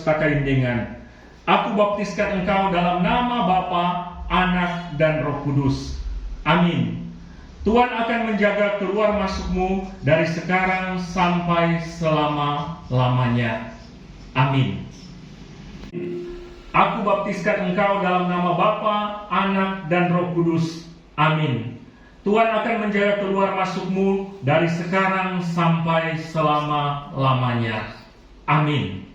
Takaindengan. Aku baptiskan engkau dalam nama Bapa, Anak, dan Roh Kudus. Amin. Tuhan akan menjaga keluar masukmu dari sekarang sampai selama-lamanya. Amin. Aku baptiskan engkau dalam nama Bapa, Anak, dan Roh Kudus. Amin. Tuhan akan menjaga keluar masukmu dari sekarang sampai selama-lamanya. Amin.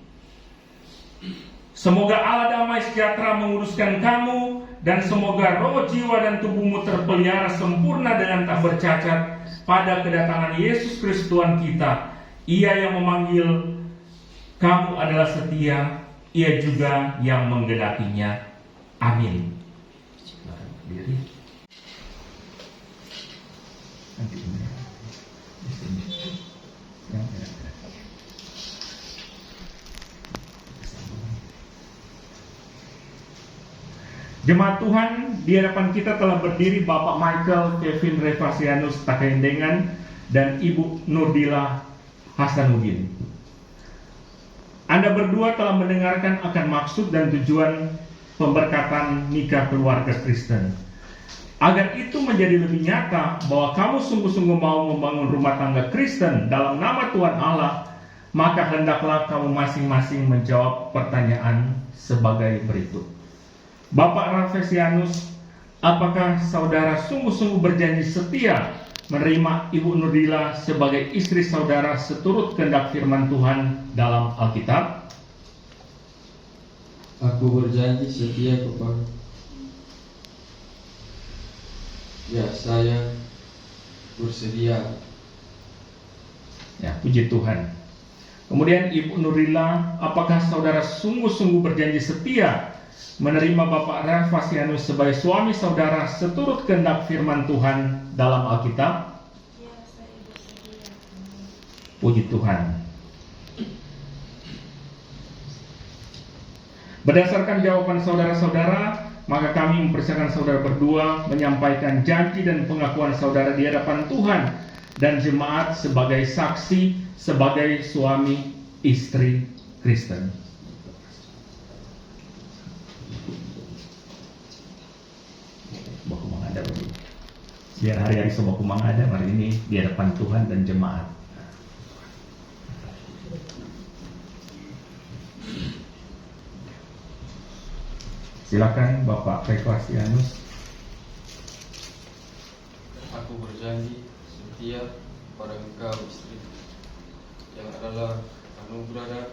Semoga Allah damai sejahtera menguruskan kamu, dan semoga roh, jiwa, dan tubuhmu terpelihara sempurna dengan tak bercacat pada kedatangan Yesus Kristus Tuhan kita. Ia yang memanggil kamu adalah setia, Ia juga yang menggenapinya. Amin. Jemaat Tuhan, di hadapan kita telah berdiri Bapak Michael Kevin Revasianus Takaindengan dan Ibu Nurdila Hasanuddin. Anda berdua telah mendengarkan akan maksud dan tujuan pemberkatan nikah keluarga Kristen. Agar itu menjadi lebih nyata bahwa kamu sungguh-sungguh mau membangun rumah tangga Kristen dalam nama Tuhan Allah, maka hendaklah kamu masing-masing menjawab pertanyaan sebagai berikut. Bapak Revasianus, apakah saudara sungguh-sungguh berjanji setia menerima Ibu Nurdila sebagai istri saudara seturut kehendak firman Tuhan dalam Alkitab? Aku berjanji setia kepada. Ya, saya bersedia. Ya, puji Tuhan. Kemudian Ibu Nurdila, apakah saudara sungguh-sungguh berjanji setia menerima Bapak Revasianus sebagai suami saudara seturut kehendak firman Tuhan dalam Alkitab? Ya, saya bersedia. Puji Tuhan. Berdasarkan jawaban saudara-saudara, maka kami mempersilakan saudara berdua menyampaikan janji dan pengakuan saudara di hadapan Tuhan dan jemaat sebagai saksi, sebagai suami istri Kristen. Biar hari-hari semua kumang ada, hari ini di hadapan Tuhan dan jemaat. Silakan Bapak Revasianus. Aku berjanji setia pada engkau istri, yang adalah anugerah dan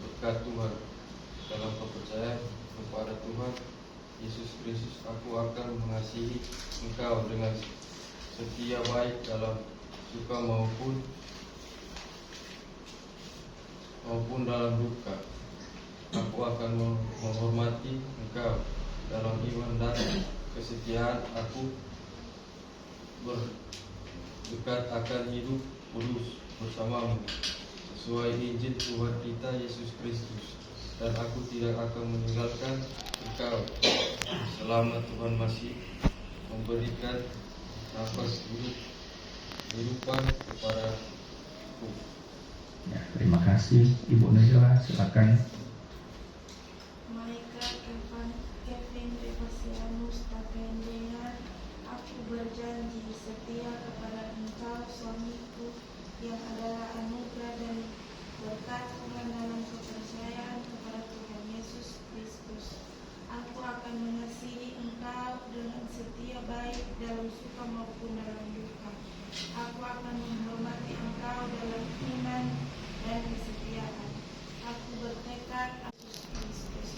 berkat Tuhan. Dalam kepercayaan kepada Tuhan Yesus Kristus, aku akan mengasihi engkau dengan setia baik dalam suka maupun dalam duka. Aku akan menghormati engkau dalam iman dan kesetiaan. Aku berdekat akan hidup kudus bersamamu sesuai Injil Tuhan kita Yesus Kristus, dan aku tidak akan meninggalkan engkau selama Tuhan masih memberikan nafas kehidupan kepadaku. Ya, terima kasih Ibu Nurdila, silakan. Kevin Revasianus Takaindengan, aku berjanji setia kepada engkau suamiku, yang adalah anugerah dan berkat Tuhan dalam kepercayaan kepada Tuhan Yesus Kristus. Aku akan mengasihi engkau dengan setia baik dalam suka maupun dalam duka. Aku akan menghormati engkau dalam iman dan kesetiaan. Aku bertekad atas Kristus,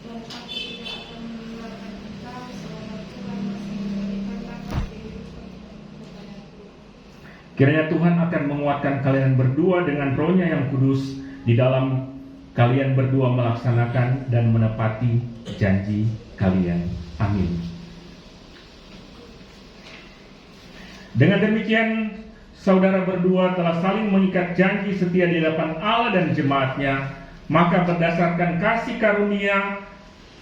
dan aku tidak akan meninggalkan engkau selama Tuhan masih memberikan nafas kehidupan kepadaku. Kiranya Tuhan akan menguatkan kalian berdua dengan Roh-Nya yang kudus di dalam kalian berdua melaksanakan dan menepati janji kalian. Amin. Dengan demikian, saudara berdua telah saling mengikat janji setia di hadapan Allah dan jemaatnya. Maka berdasarkan kasih karunia,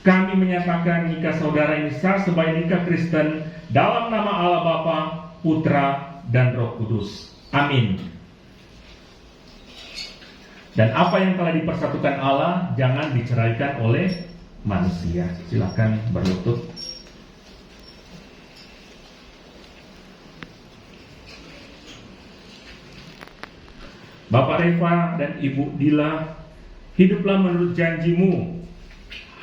kami menyatakan nikah saudara ini sah sebagai nikah Kristen dalam nama Allah Bapa, Putra, dan Roh Kudus. Amin. Dan apa yang telah dipersatukan Allah jangan diceraikan oleh manusia. Silakan berlutut. Bapak Reva dan Ibu Dila, hiduplah menurut janjimu.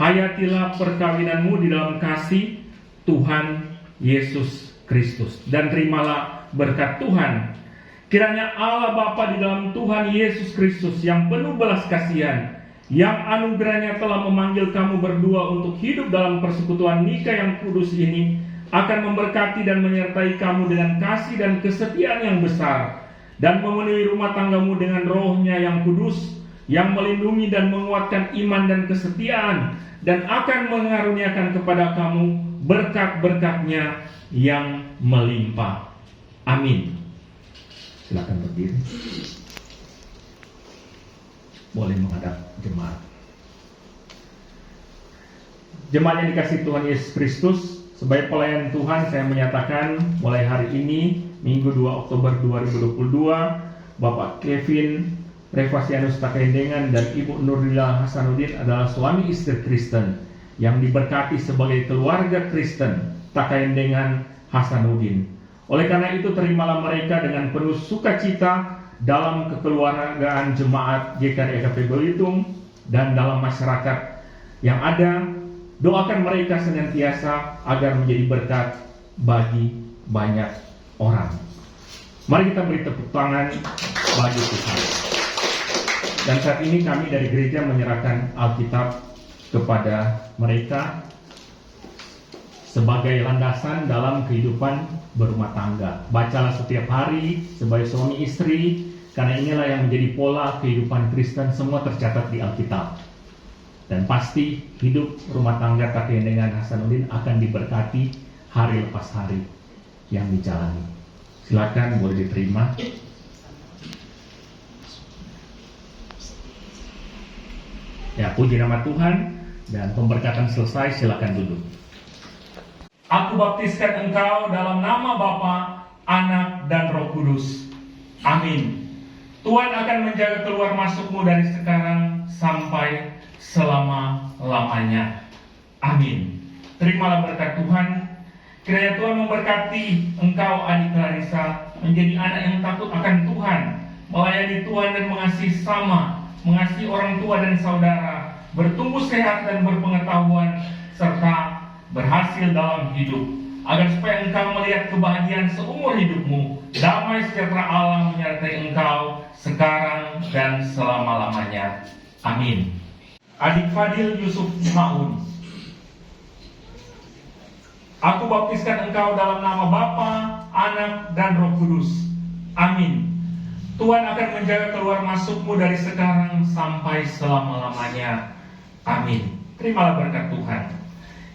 Hayatilah perkawinanmu di dalam kasih Tuhan Yesus Kristus. Dan terimalah berkat Tuhan. Kiranya Allah Bapa di dalam Tuhan Yesus Kristus yang penuh belas kasihan, yang anugerahnya telah memanggil kamu berdua untuk hidup dalam persekutuan nikah yang kudus ini, akan memberkati dan menyertai kamu dengan kasih dan kesetiaan yang besar, dan memenuhi rumah tanggamu dengan roh-Nya yang kudus, yang melindungi dan menguatkan iman dan kesetiaan, dan akan mengaruniakan kepada kamu berkat-berkat-Nya yang melimpah. Amin. Silakan berdiri. Boleh menghadap jemaat. Jemaat yang dikasihi Tuhan Yesus Kristus, sebagai pelayan Tuhan saya menyatakan mulai hari ini, Minggu 2 Oktober 2022, Bapak Kevin Revasianus Takayendengan dan Ibu Nurdila Hasanuddin adalah suami istri Kristen yang diberkati sebagai keluarga Kristen Takayendengan Hasanuddin. Oleh karena itu, terimalah mereka dengan penuh sukacita dalam kekeluargaan jemaat GKRI EKP Belitung dan dalam masyarakat yang ada. Doakan mereka senantiasa agar menjadi berkat bagi banyak orang. Mari kita beri tepuk tangan bagi Tuhan. Dan saat ini kami dari gereja menyerahkan Alkitab kepada mereka sebagai landasan dalam kehidupan berumah tangga. Bacalah setiap hari sebagai suami istri, karena inilah yang menjadi pola kehidupan Kristen, semua tercatat di Alkitab. Dan pasti hidup rumah tangga Takayendengan Hasanuddin akan diberkati hari lepas hari yang dijalani. Silakan boleh diterima. Ya, puji nama Tuhan, dan pemberkatan selesai, silakan duduk. Aku baptiskan engkau dalam nama Bapa, Anak, dan Roh Kudus. Amin. Tuhan akan menjaga keluar masukmu dari sekarang sampai selama-lamanya. Amin. Terimalah berkat Tuhan. Kiranya Tuhan memberkati engkau, adik Clarissa, menjadi anak yang takut akan Tuhan, melayani Tuhan dan mengasihi sesama, mengasihi orang tua dan saudara, bertumbuh sehat dan berpengetahuan, serta berhasil dalam hidup, agar supaya engkau melihat kebahagiaan seumur hidupmu. Damai sejahtera Allah menyertai engkau sekarang dan selama-lamanya. Amin. Adik Fadil Yusuf Maun, aku baptiskan engkau dalam nama Bapa, Anak, dan Roh Kudus. Amin. Tuhan akan menjaga keluar masukmu dari sekarang sampai selama-lamanya. Amin. Terimalah berkat Tuhan.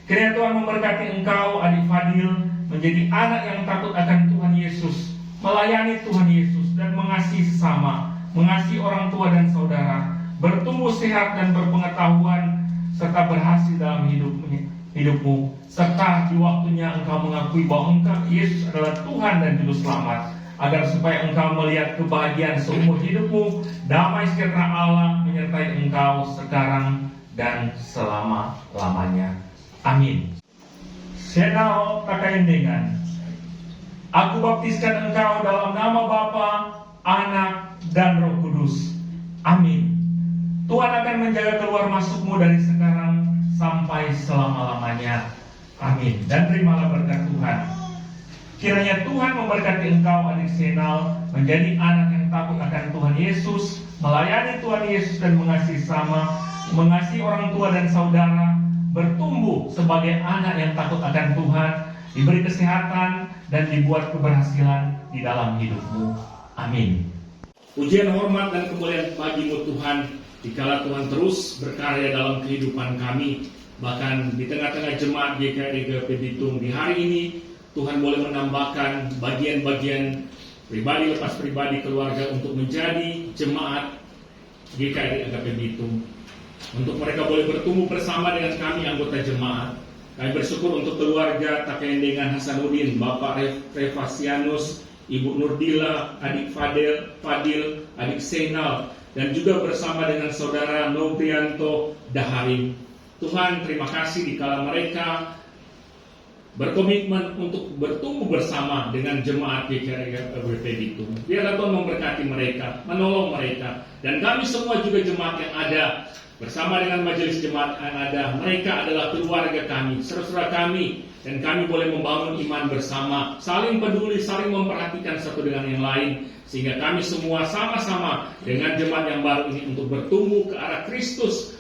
Kiranya Tuhan memberkati engkau, adik Fadil, menjadi anak yang takut akan Tuhan Yesus, melayani Tuhan Yesus, dan mengasihi sesama, mengasihi orang tua dan saudara, bertumbuh sehat dan berpengetahuan, serta berhasil dalam hidupmu, serta di waktunya engkau mengakui bahwa engkau Yesus adalah Tuhan dan Juru Selamat, agar supaya engkau melihat kebahagiaan seumur hidupmu. Damai sejahtera Allah menyertai engkau sekarang dan selama-lamanya. Amin. Senal Takayendengan, aku baptiskan engkau dalam nama Bapa, Anak, dan Roh Kudus. Amin. Tuhan akan menjaga keluar masukmu dari sekarang sampai selama-lamanya. Amin. Dan terimalah berkat Tuhan. Kiranya Tuhan memberkati engkau, adik Senal, menjadi anak yang takut akan Tuhan Yesus, melayani Tuhan Yesus dan mengasihi sesama, mengasihi orang tua dan saudara, bertumbuh sebagai anak yang takut akan Tuhan, diberi kesehatan dan dibuat keberhasilan di dalam hidupmu. Amin. Pujian, hormat, dan kemuliaan bagimu Tuhan, dikala Tuhan terus berkarya dalam kehidupan kami, bahkan di tengah-tengah jemaat GKRI EKP Bitung di hari ini. Tuhan boleh menambahkan bagian-bagian pribadi lepas pribadi keluarga untuk menjadi jemaat GKRI EKP Bitung. Untuk mereka boleh bertumbuh bersama dengan kami anggota jemaat. Kami bersyukur untuk keluarga Takayendengan Hasanuddin, Bapak Revasianus, Ibu Nurdila, adik Fadil, adik Senal, dan juga bersama dengan saudara Nobrianto Daharim. Tuhan, terima kasih dikala mereka berkomitmen untuk bertumbuh bersama dengan jemaat GKI WP Bitung. Biarlah Tuhan memberkati mereka, menolong mereka, dan kami semua juga jemaat yang ada bersama dengan majelis jemaat yang ada. Mereka adalah keluarga kami, saudara-saudara kami, dan kami boleh membangun iman bersama, saling peduli, saling memperhatikan satu dengan yang lain, sehingga kami semua sama-sama dengan jemaat yang baru ini untuk bertumbuh ke arah Kristus,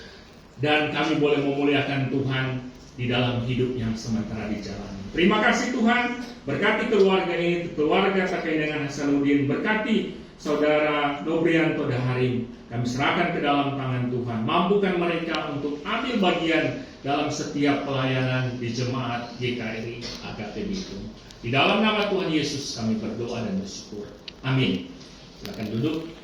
dan kami boleh memuliakan Tuhan di dalam hidup yang sementara dijalani. Terima kasih Tuhan, berkati keluarga ini, keluarga Takaidengan Hasanuddin, berkati saudara Nobrianto Daharim. Kami serahkan ke dalam tangan Tuhan, mampukan mereka untuk ambil bagian dalam setiap pelayanan di jemaat GKRI AKP Bitung. Di dalam nama Tuhan Yesus kami berdoa dan bersyukur. Amin. Silakan duduk.